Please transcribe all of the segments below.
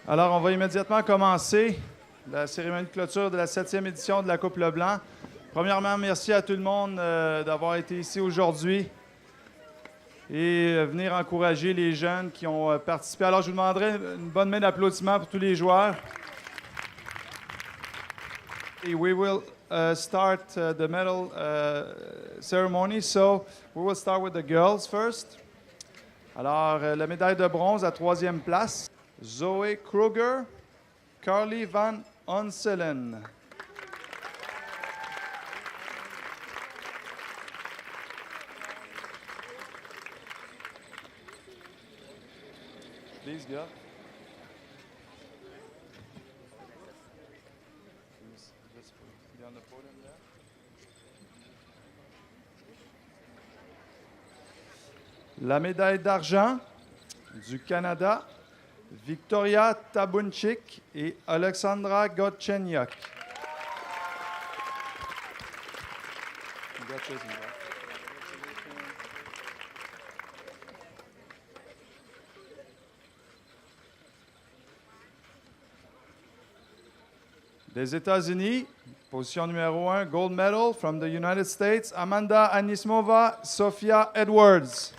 Alors, on va immédiatement commencer la cérémonie de clôture de la 7e édition de la Coupe Leblanc. Premièrement, merci à tout le monde d'avoir été ici aujourd'hui et venir encourager les jeunes qui ont participé. Alors, je vous demanderai une bonne main d'applaudissements pour tous les joueurs. Et we will start the medal ceremony. So, we will start with the girls first. Alors, la médaille de bronze à 3e place, Zoe Kruger, Carly Van Onselen. These girls. Just be on the podium there. La médaille d'argent du Canada, Victoria Tabunchik et Alexandra Gotchenyuk. Des États-Unis, position numéro 1, gold medal from the United States, Amanda Anismova, Sophia Edwards.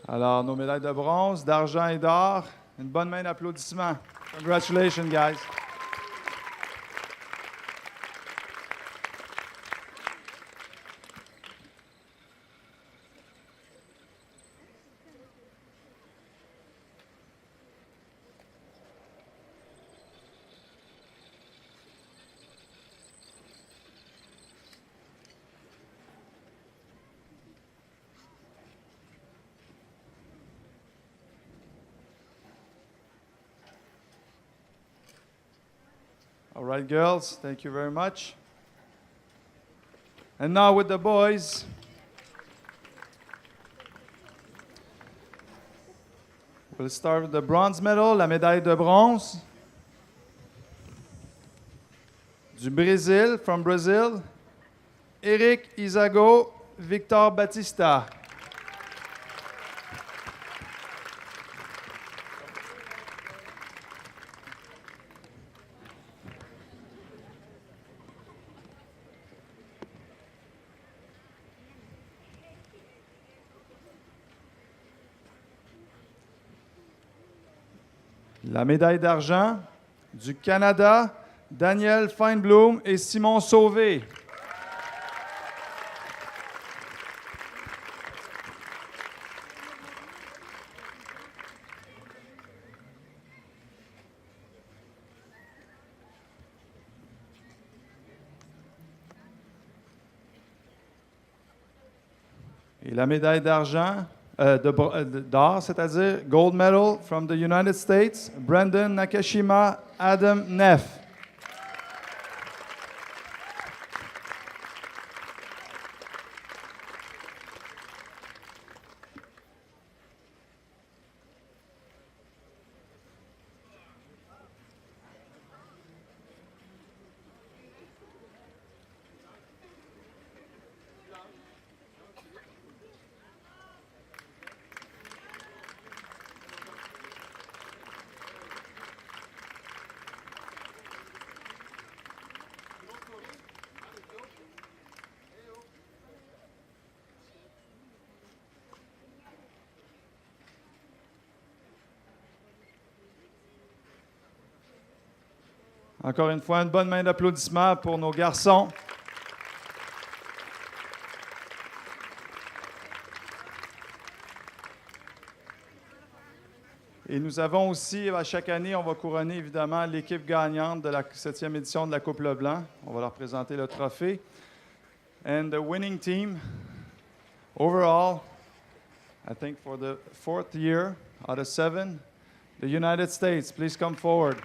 Alors, nos médailles de bronze, d'argent et d'or. Une bonne main d'applaudissements. Congratulations, guys. All right, girls, thank you very much. And now with the boys. We'll start with the bronze medal, la médaille de bronze. Du Brésil, from Brazil, Eric Isago, Victor Batista. La médaille d'argent du Canada, Daniel Feinblum et Simon Sauvé. Et la médaille d'argent, d'or, c'est-à-dire gold medal from the United States, Brandon Nakashima, Adam Neff. Encore une fois, une bonne main d'applaudissements pour nos garçons. Et nous avons aussi, à chaque année, on va couronner évidemment l'équipe gagnante de la 7e édition de la Coupe Leblanc. On va leur présenter le trophée. And the winning team, overall, I think for the 4th year out of 7, the United States, please come forward.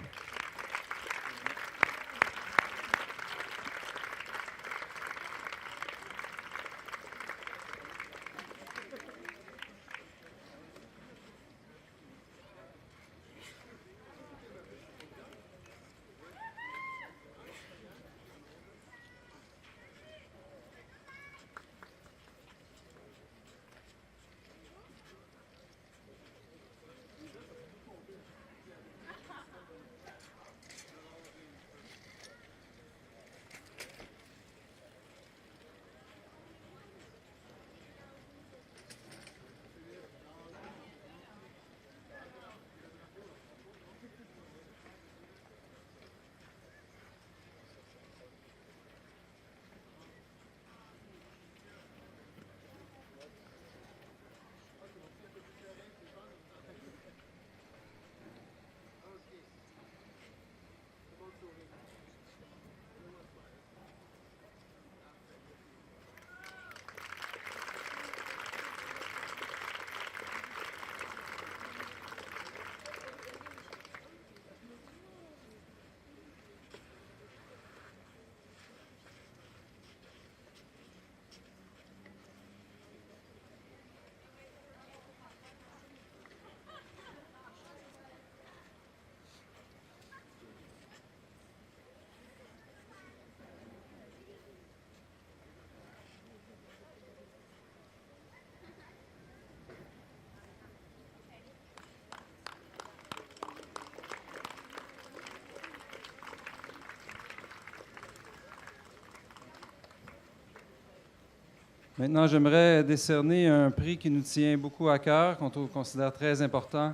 Maintenant, j'aimerais décerner un prix qui nous tient beaucoup à cœur, qu'on considère très important.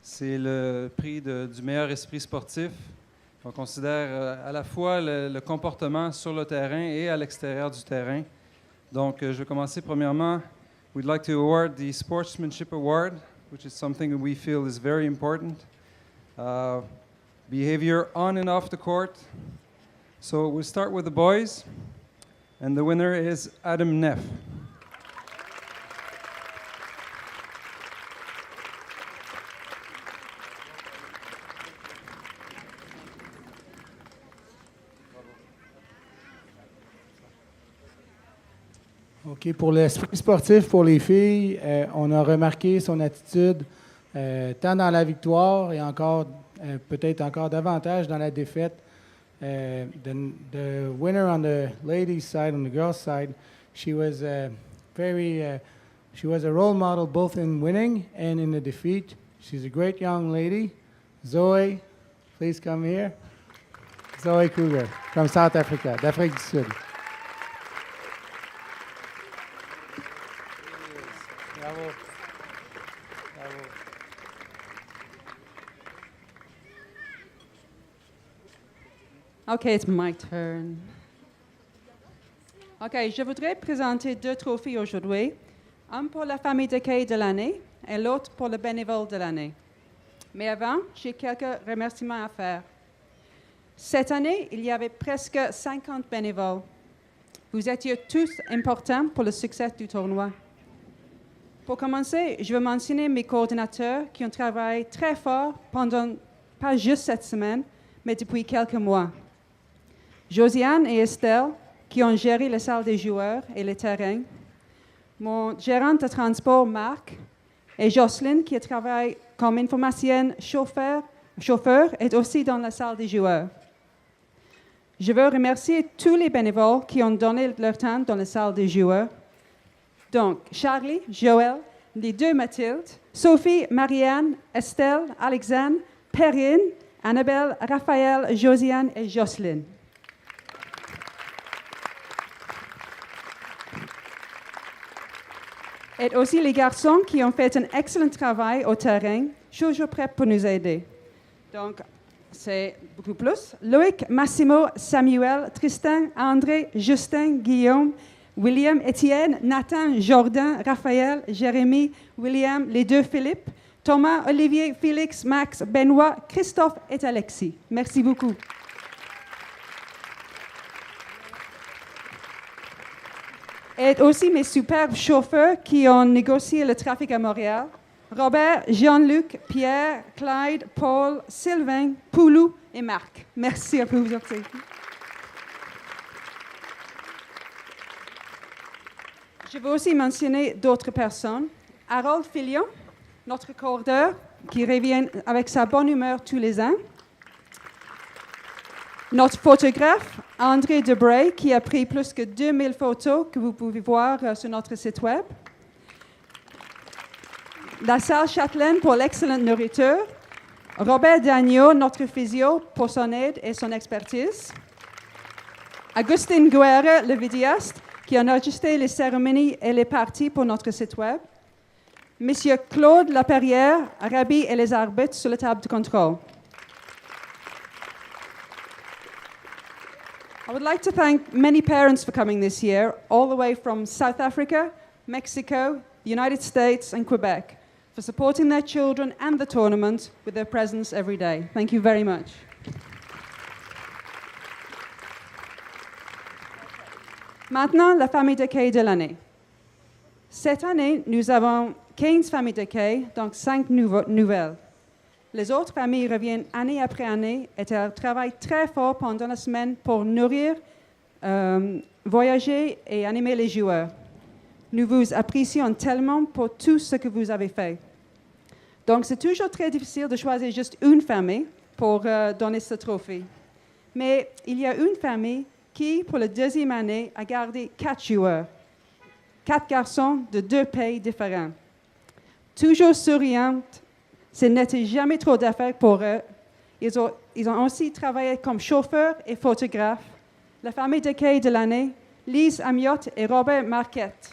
C'est le prix du meilleur esprit sportif. On considère à la fois le comportement sur le terrain et à l'extérieur du terrain. Donc, je vais commencer premièrement. We'd like to award the Sportsmanship Award, which is something that we feel is very important. Behavior on and off the court. So we'll start with the boys. And the winner is Adam Neff. OK. Pour l'esprit sportif, pour les filles, on a remarqué son attitude tant dans la victoire et encore peut-être encore davantage dans la défaite. The winner on the ladies' side, on the girls' side, she was she was a role model both in winning and in the defeat. She's a great young lady. Zoe, please come here. Zoe Kruger from South Africa, d'Afrique du Sud. Bravo. Bravo. OK, it's my turn. OK, je voudrais présenter 2 trophées aujourd'hui. Un pour la famille d'accueil de l'année et l'autre pour le bénévole de l'année. Mais avant, j'ai quelques remerciements à faire. Cette année, il y avait presque 50 bénévoles. Vous étiez tous importants pour le succès du tournoi. Pour commencer, je veux mentionner mes coordinateurs qui ont travaillé très fort pendant, pas juste cette semaine, mais depuis quelques mois. Josiane et Estelle, qui ont géré la salle des joueurs et le terrain. Mon gérant de transport, Marc, et Jocelyne, qui travaille comme informatienne chauffeur, est aussi dans la salle des joueurs. Je veux remercier tous les bénévoles qui ont donné leur temps dans la salle des joueurs. Donc, Charlie, Joël, les 2 Mathilde, Sophie, Marianne, Estelle, Alexandre, Perrine, Annabelle, Raphaël, Josiane et Jocelyne. Et aussi les garçons qui ont fait un excellent travail au terrain, toujours prêts pour nous aider. Donc, c'est beaucoup plus. Loïc, Massimo, Samuel, Tristan, André, Justin, Guillaume, William, Étienne, Nathan, Jordan, Raphaël, Jérémy, William, les 2 Philippe, Thomas, Olivier, Félix, Max, Benoît, Christophe et Alexis. Merci beaucoup. Et aussi mes superbes chauffeurs qui ont négocié le trafic à Montréal. Robert, Jean-Luc, Pierre, Clyde, Paul, Sylvain, Poulou et Marc. Merci à vous aussi. Je veux aussi mentionner d'autres personnes. Harold Filion, notre cordeur, qui revient avec sa bonne humeur tous les ans. Notre photographe, André Debray, qui a pris plus que 2000 photos que vous pouvez voir sur notre site web. La salle Châtelaine pour l'excellente nourriture. Robert Dagneau, notre physio, pour son aide et son expertise. Agustin Guerra, le vidéaste, qui a enregistré les cérémonies et les parties pour notre site web. Monsieur Claude Laperrière, Rabbi et les arbitres sur la table de contrôle. I would like to thank many parents for coming this year, all the way from South Africa, Mexico, the United States, and Quebec, for supporting their children and the tournament with their presence every day. Thank you very much. Maintenant, la famille d'accueil de l'année. Cette année, nous avons 15 familles d'accueil, donc 5 nouvelles. Les autres familles reviennent année après année et elles travaillent très fort pendant la semaine pour nourrir, voyager et animer les joueurs. Nous vous apprécions tellement pour tout ce que vous avez fait. Donc, c'est toujours très difficile de choisir juste une famille pour donner ce trophée. Mais il y a une famille qui, pour la 2e année, a gardé 4 joueurs. 4 garçons de 2 pays différents. Toujours souriantes, ce n'était jamais trop d'affaires pour eux. Ils ont aussi travaillé comme chauffeurs et photographes. La famille d'accueil de l'année, Lise Amiotte et Robert Marquette.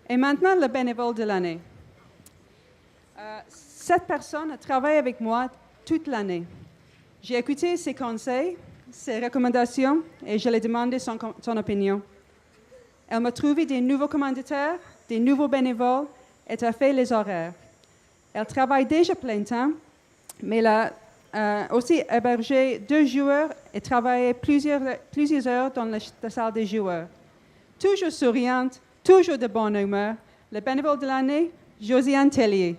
Et maintenant, le bénévole de l'année. Cette personne travaille avec moi toute l'année. J'ai écouté ses conseils, ses recommandations et je lui ai demandé son opinion. Elle m'a trouvé des nouveaux commanditaires, des nouveaux bénévoles et a fait les horaires. Elle travaille déjà plein temps, mais elle a aussi hébergé 2 joueurs et travaillé plusieurs heures dans la salle des joueurs. Toujours souriante, toujours de bonne humeur, le bénévole de l'année, Josiane Tellier.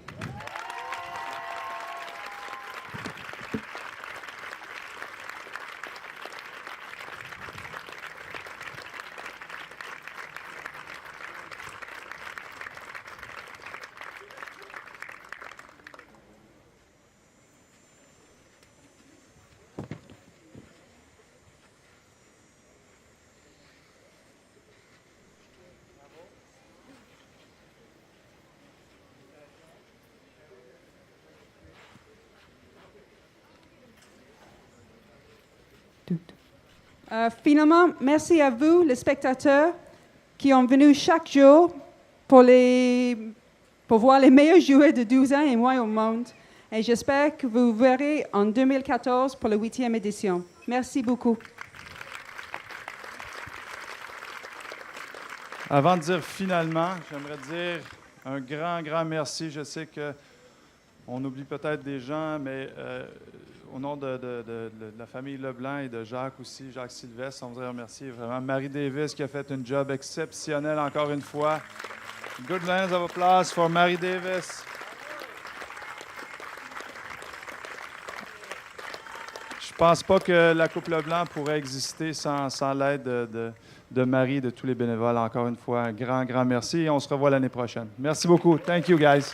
Finalement, merci à vous, les spectateurs, qui ont venu chaque jour pour voir les meilleurs joueurs de 12 ans et moins au monde. Et j'espère que vous verrez en 2014 pour la 8e édition. Merci beaucoup. Avant de dire finalement, j'aimerais dire un grand merci. Je sais qu'on oublie peut-être des gens, mais au nom de la famille Leblanc et de Jacques aussi, Jacques Sylvestre, on voudrait remercier vraiment Marie Davis qui a fait un job exceptionnel encore une fois. Good round of applause for Marie Davis. Je pense pas que la Coupe Leblanc pourrait exister sans l'aide de Marie et de tous les bénévoles. Encore une fois, un grand merci et on se revoit l'année prochaine. Merci beaucoup. Thank you, guys.